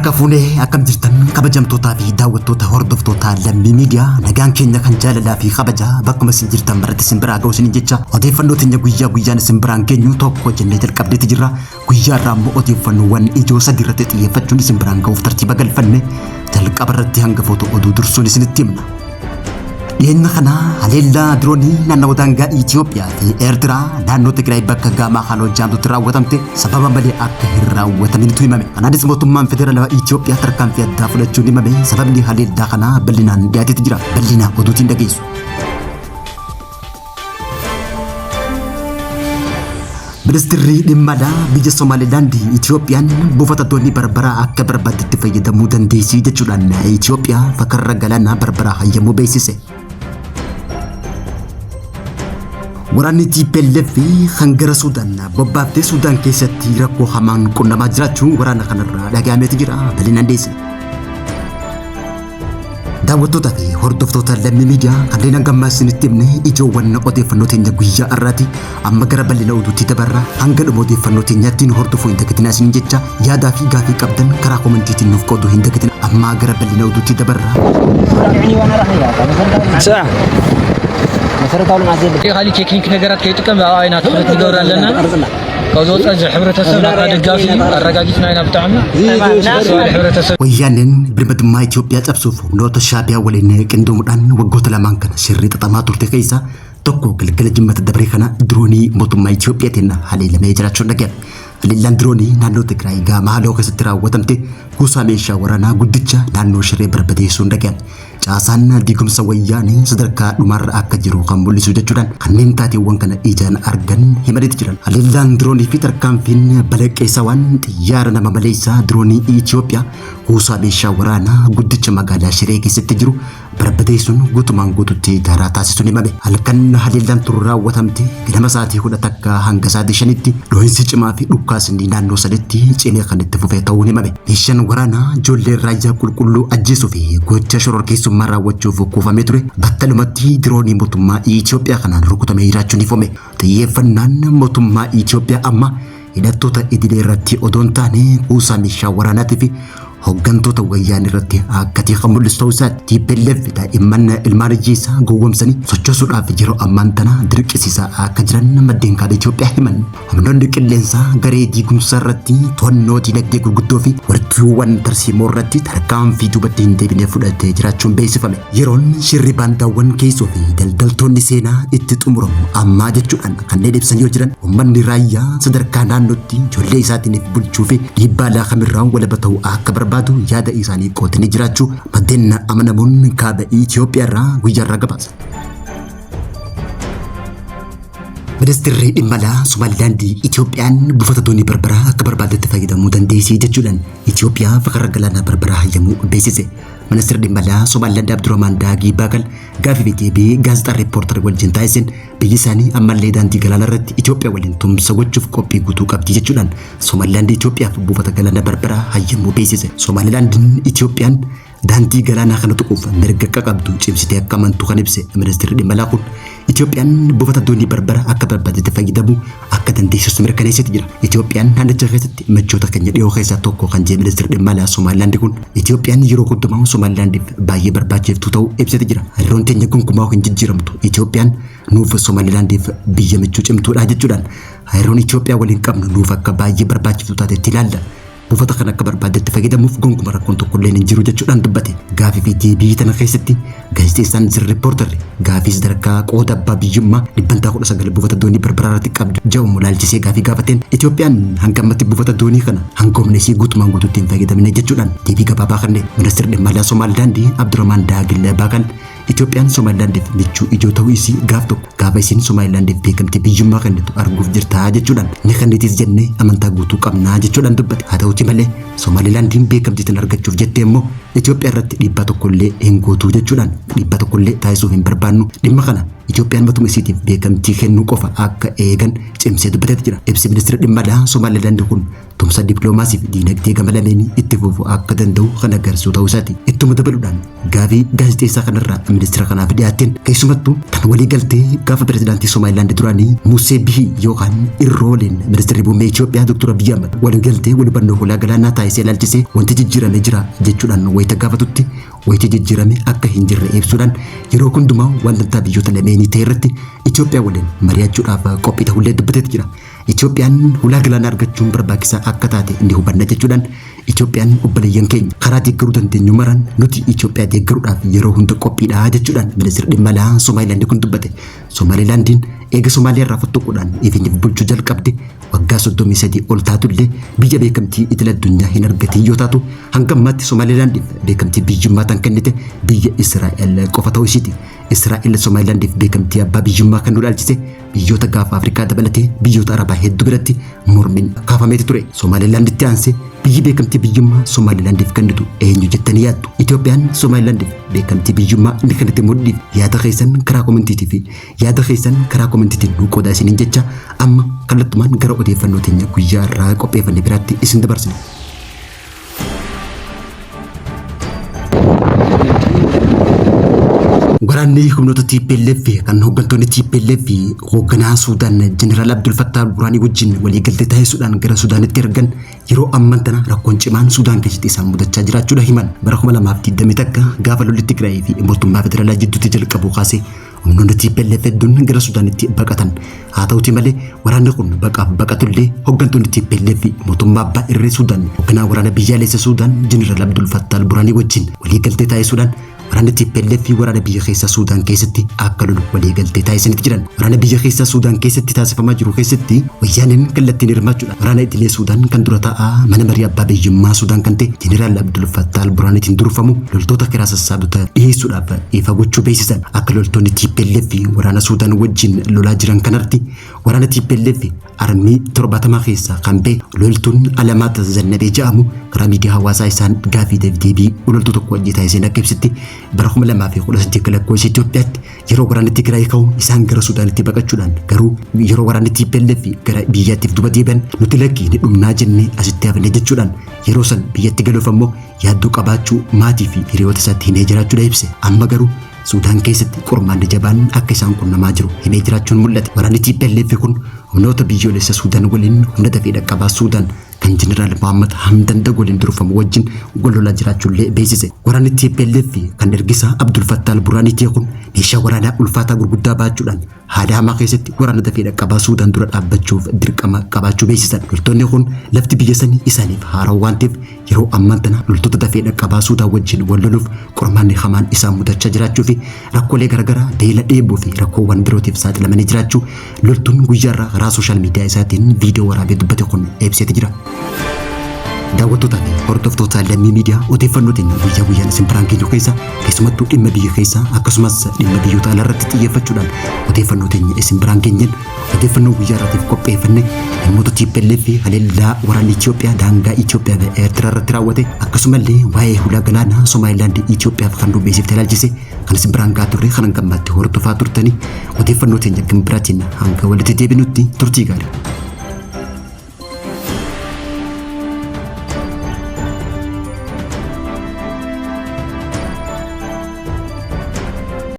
Harkafune akkam jirtan kabajamtootaa fi daawwattoota hordoftoota lammii miidiyaa nagaan keenya kan jaalalaa fi kabajaa bakkuma isin jirtan maratti isin biraa ga'u isin jecha odeeffannoo teenya guyyaa guyyaan isin biraan geenyu tokko jennee jalqabdeeti jirra. Guyyaa irraa immoo odeeffannoowwan ijoo sadii irratti xiyyeeffachuun isin biraan ga'uuf tartiiba galfanne jalqaba irratti hangafoota oduu dursuun isinitti himna. Dhiyeenya kana haleellaa diroonii naannoo daangaa Itoophiyaa fi Eertiraa naannoo Tigraay bakka gaamaa haaloo jaamtutti raawwatamte sababa malee akka hin raawwatamintu himame. Kanaanis mootummaan federaalaa Itoophiyaa tarkaanfii addaa fudhachuun himame. Sababni haleellaa kanaa bal'inaan dhiyaateeti jira. Bal'ina oduutiin dhageessu. Ministeerri dhimma alaa biyya Somaalilaand Itoophiyaan buufata doonii barbaraa akka barbaadetti fayyadamuu dandeessi jechuudhaan Itoophiyaa fakkarra galaanaa barbaraa hayyamuu beeksise. Waraanni TPLF hangara Suudaan bobbaaftee Suudaan keessatti rakkoo hamaan qunnamaa jiraachuu waraana kanarraa dhagahameeti jira. Bal'inaan dhiyeessina. Daawwattoota fi hordoftoota lammii miidiyaa kanneen hangammaa isinitti himne ijoowwan odeeffannoo teenya guyyaa irraati amma gara bal'ina oduutti dabarra hanga dhuma odeeffannoo teenyaatti nu hordofuu hin dagatinaa isin jecha yaadaa fi gaafii qabdan karaa koomentiitiin nuuf qooduu hin dagatina amma gara bal'ina oduutti dabarra. መሰረታውን ማዘብ ይኻሊ ቴክኒክ ነገራት ከይጥቀም አይናት ትገብር ኣለና ከዞት አጅ ህብረተሰብ ደጋፊ አረጋጊትና አይና ብጣዕሚ ህብረተሰብ ወያኔን ብርመድማ ኢትዮጵያ ጸብሱፍ ኖተ ሻቢያ ወለነ ቅንዶሙዳን ወጎተ ለማን ከነ ሽሪ ተጠማ ቱርቴ ከይሳ tokko galgala jimmata dabree kana diroonii mootummaa Itoophiyaatiin haleelamee jiraachuu dhaga'e. Haleellaan diroonii naannoo Tigraay gaamaa haaloo keessatti raawwatamte kuusaa meeshaa waraanaa guddicha naannoo Shiree barbadeessuun dhaga'e. Caasaan diigumsa wayyaanii sadarkaa dhumaarra akka jiru kan mul'isu jechuudhaan kanneen taateewwan kana ijaan argan himaniiti jiran. Haleellaan diroonii fi tarkaanfiin balaqqeessa waan xiyyaara nama maleessaa diroonii Itoophiyaa kuusaa meeshaa waraanaa guddicha magaalaa Shiree keessatti jiru barbadeessuun guutumaan guututti daaraa taasisuun himame. Halkan haleellaan turu raawwatamte ganama sa'aatii 10 takka hanga sa'aatii 5tti dhohinsi cimaa fi dhukkaasni naannoo sadiitti cimee kan itti fufee ta'uun himame. Meeshaan waraanaa ijoollee raayyaa qulqulluu ajjeesuu fi gocha shororkeessummaa raawwachuuf kuufamee ture battalumatti diroonii mootummaa Itoophiyaa kanaan rukutamee jiraachuun himame. Xiyyeeffannaan mootummaa Itoophiyaa amma hidhattoota idilee irratti odoo hin taane kuusaa meeshaa waraanaatii fi hoggantoota wayyaanii irratti akka kan mul'isu ta'uu isaati. TPLF daa'imman ilmaan ijjeessaa gowwoomsanii sochoosuudhaaf yeroo ammaan tana dirqisiisaa akka jiran maddeen kaaba Itoophiyaa himan. Humnoonni qilleensaa garee diigumsaa irratti to'annoo diinagdee gurguddoo fi warqeewwan tarsiimoo irratti tarkaanfii duubatti hin deebine fudhatee jiraachuun beeksifame. Yeroon shirri baandaawwan keessoo fi daldaltoonni seenaa itti xumuramu ammaa jechuudhaan kanneen ibsan yoo jiran uummanni raayyaa sadarkaa naannootti ijoollee isaatiin bulchuu fi dhiibbaa kamirraa walaba ta'uu akka barbaadu yaada isaanii qootanii jiraachuu maddeen amanamuun kaaba Itoophiyaa irraa guyyaarraa gabaasa. Ministeerri dhimma alaa Somaalilaand Itoophiyaan buufata doonii barbaraa akka barbaadetti fayyadamuu dandeessi jechuudhaan Itoophiyaa fakkarra galaanaa barbaraa hayyamuu beeksise. Ministeerri dhimma alaa Somaalilaand Abdurrahmaan Daagii Baakal gaafii deebii gaazexaa Reporter wajjin taasiseen biyyi isaanii ammallee daandii galaanaa irratti Itoophiyaa waliin tumsa gochuuf qophii guutuu qabdi jechuudhaan Somaalilaand Itoophiyaaf buufata galaanaa barbaraa hayyamuu beeksise. Somaalilaand Itoophiyaan daandii galaanaa kana tuquuf mirga qabdu cimsitee akka amantu kan ibse ministeerri dhimma alaa kun Itoophiyaan buufata doonii barbaraa akka barbaadetti fayyadamuu akka dandeessu mirkaneessiti jira. Itoophiyaan naannicha keessatti michoota keenya dhiyoo keessaa tokko kan jedhe ministeerri dhimma alaa Somaalilaand kun Itoophiyaan yeroo hundumaa Somaalilaandiif baay'ee barbaachiftuu ta'uu ibsati jira. Hariiroon teenya gonkumaa hin jijjiiramtu. Itoophiyaan nuuf Somaalilaandiif biyya michuu cimtuudha jechuudhaan hariiroon Itoophiyaa waliin qabnu nuuf akka baay'ee barbaachiftuu taatetti ilaalla. Buufata kana akka barbaadetti fayyadamuuf gonkumaa rakkoon tokkollee hin jiru jechuudhaan dubbate. Gaafii fi deebii tana keessatti gaazexeessaan Reporter gaafii sadarkaa qooda abbaa biyyummaa 19 buufata doonii barbaraa irratti qabdu jedhamu laalchisee gaafii gaafateen Itoophiyaan hanga ammatti buufata doonii kana hangoomne isii guutumaan guutuutti hin fayyadamne jechuudhaan deebii gabaabaa kenne. Ministeerri dhimma alaa Somaalilaand Abdurrahmaan Daagii Baakal Itoophiyaan Somaalilaandiif michuu ijoo ta'uu isii gaaf tokko gaafa isiin Somaalilaandiif beekamtii biyyummaa kennitu arguuf jirtaa jechuudhaan ni kennitis jennee amantaa guutuu qabnaa jechuudhaan dubbate. Haa ta'uuti malee Somaalilaandiin beekamtii argachuuf jettee immoo Itoophiyaa irratti dhiibbaa tokkollee hin gootu jechuudhaan dhiibbaa tokkollee taasisuuf hin barbaannu dhimma kana Itoophiyaan matuma isiitiif beekamtii kennuu qofa akka eegan cimsee dubbatee jira. Ibsi ministeera dhimma alaa Somaalilaand kun tumsa dippiloomaasii fi diinagdee gama lameenii itti fufuu akka danda'u kan agarsiisu ta'uu isaati. Ittuma dabaluudhaan gaafii gaazexeessaa kanarraa ministeera kanaaf dhiyaateen keessumattuu tan walii galtee gaafa pirezidaantii Somaalilaand duraanii Musee Bihi yookaan Irrooleen ministeerri muummee Itoophiyaa Dr. Abiy Ahmed walii galtee wal hubannoo hulaa galaanaa taasisee ilaalchisee wanti jijjiirame jira jechuudhaan wayita gaafatutti wayti jijjiirame akka hin jirre ibsuudhaan yeroo hundumaa wanta biyyoota lameenii ta'e irratti Itoophiyaa waliin mari'achuudhaaf qophii ta'ullee dubbatee jira. Itoophiyaan hulaa galaanaa argachuun barbaachisaa akka taate inni hubanna jechuudhaan Itoophiyaan obboleeyyan keenya karaa deeggaruu dandeenyu maran nuti Itoophiyaa deeggaruudhaaf yeroo hunda qophiidha jechuudhaan ministeerri dhimma alaa Somaalilaand kun dubbate. Somaalilaandiin eega Somaaliyaa irraa fottoquudhaan ifeenyaaf bulchuu jalqabde waggaa 33 ol taatullee biyya beekamtii idil addunyaa hin argatin yoo taatu hanga ammaatti Somaalilaandiif beekamtii biyyummaa tan kennite biyya Israa'el qofa ta'uu isiiti. Israa'el Somaalilaandiif beekamtii abbaa biyyummaa kan nu dhaalchise biyyoota gaafa Afrikaa dabalatee biyyoota Arabaa hedduu biratti mormiin kaafameeti ture. Somaalilaanditti aansee biyyi beekamtii biyyummaa Somaalilaandiif kennitu eenyu jettanii yaaddu? Itoophiyaan Somaalilaandiif beekamtii biyyummaa inni kennite mudhiif yaada keessan karaa koomentiitii fi yaada keessan karaa koomentiitiin nu qoodaa isiniin jecha amma kallattumaan gara odeeffannoo teenya guyyaa irraa qopheeffanne biraatti isin dabarsina. Waraanni humnoota TPLF kan hooggantoonni TPLF hoogganaa Suudaan Jeneraal Abdul Fattah al-Burhaanii wajjin walii galtee taasisuudhaan gara Suudaanitti ergan yeroo amman tana rakkoon cimaan Suudaan keessatti isaan mudachaa jiraachuudha himan. Bara 2021 gaafa lolli Tigraay fi mootummaa federaalaa jidduutti jalqabu kaasee humnoonni TPLF hedduun gara Suudaanitti baqatan. Haa ta'uuti malee waraanni kun baqaaf baqatullee hooggantoonni TPLF mootummaa abbaa irree Suudaan hoogganaa waraana biyyaalessa Suudaan Jeneraal Abdul Fattah al-Burhaanii wajjin walii galtee taasisuudhaan waraana TPLF waraana biyya keessa Suudaan keessatti akka lolu walii galtee taasisanitti jiran. Waraana biyya keessa Suudaan keessatti taasifamaa jiru keessatti wayyaaniin kallattiin hirmaachuudhaan waraana idilee Suudaan kan dura taa'aa mana marii abbaa biyyummaa Suudaan kan ta'e Jeneraal Abdul Fattah al-Burhaaniitiin durfamu loltoota kiraa sassaabdota dhiyeessuudhaaf ifa gochuu beeksisan. Akka loltoonni TPLF waraana Suudaan wajjin lolaa jiran kanarratti waraana TPLF armii 70 keessaa kan ba'e loltuun Alamaat Zannabee jedhamu karaa miidiyaa hawaasaa isaan gaafii deebii loltuu tokko wajjin taasiseen akka ibsitti bara 2018 lakkoofsa Itoophiyaatti yeroo waraanni Tigraay ka'u isaan gara Suudaanitti baqachuudhaan garuu yeroo waraanni TPLF gara biyyaattiif duba deebi'an nuti lakkii ni dhumnaa jennee asitti hafne jechuudhaan yeroo san biyyatti galuuf ammoo yaaddoo qabaachuu maatii fi hiriyoota isaatti himee jiraachuudha ibse. Amma garuu Suudaan keessatti qormaanni jabaan akka isaan qunnamaa jiru himee jiraachuun mul'ate. Waraanni TPLF kun humnoota biyyoolessa Suudaan waliin humna dafee dhaqqabaa Suudaan kan Jeneraal Mohammad Hamdan Dagolin durfamu wajjin gololaa jiraachuullee beeksise. Waraanni TPLF kan ergisaa Abdul Fattah al-Burhaanii kun meeshaa waraanaa ulfaataa gurguddaa baachuudhaan haala hamaa keessatti waraana dafee dhaqqabaa Suudaan dura dhaabbachuuf dirqama qabaachuu beeksisan. Loltoonni kun lafti biyya sanii isaaniif haaraa waan ta'eef yeroo ammaan tana loltoota dafee dhaqqabaa Suudaan wajjin wal loluuf qormaanni hamaan isaan mudachaa jiraachuu fi rakkoolee garaagaraa beela dheebuu fi rakkoowwan birootiif saaxilamanii jiraachuu loltuun guyyaarraa karaa sooshaal miidiyaa isaatiin viidiyoo waraabee dubbate kun ibseeti jira. Daawwattoota fi hordoftoota lammii miidiyaa odeeffannoo teenya guyyaa guyyaan isin biraan geenyu keessa keessumattuu dhimma biyya keessaa akkasumas dhimma biyyoota alaa irratti xiyyeeffachuudhaan odeeffannoo teenya isin biraan geenyeen odeeffannoo guyyaa irraatiif qopheeffanne dhimmoota TPLF fi haleellaa waraanni Itoophiyaa daangaa Itoophiyaa fi Eertiraa irratti raawwate akkasumallee waa'ee hulaa galaanaa Somaalilaand Itoophiyaaf kan dubbisiifte ilaalchise kan isin biraan gaa turre kan gammaatti hordofaa turtanii odeeffannoo teenya kan biraatiin hanga walitti deebinutti turtii gaarii.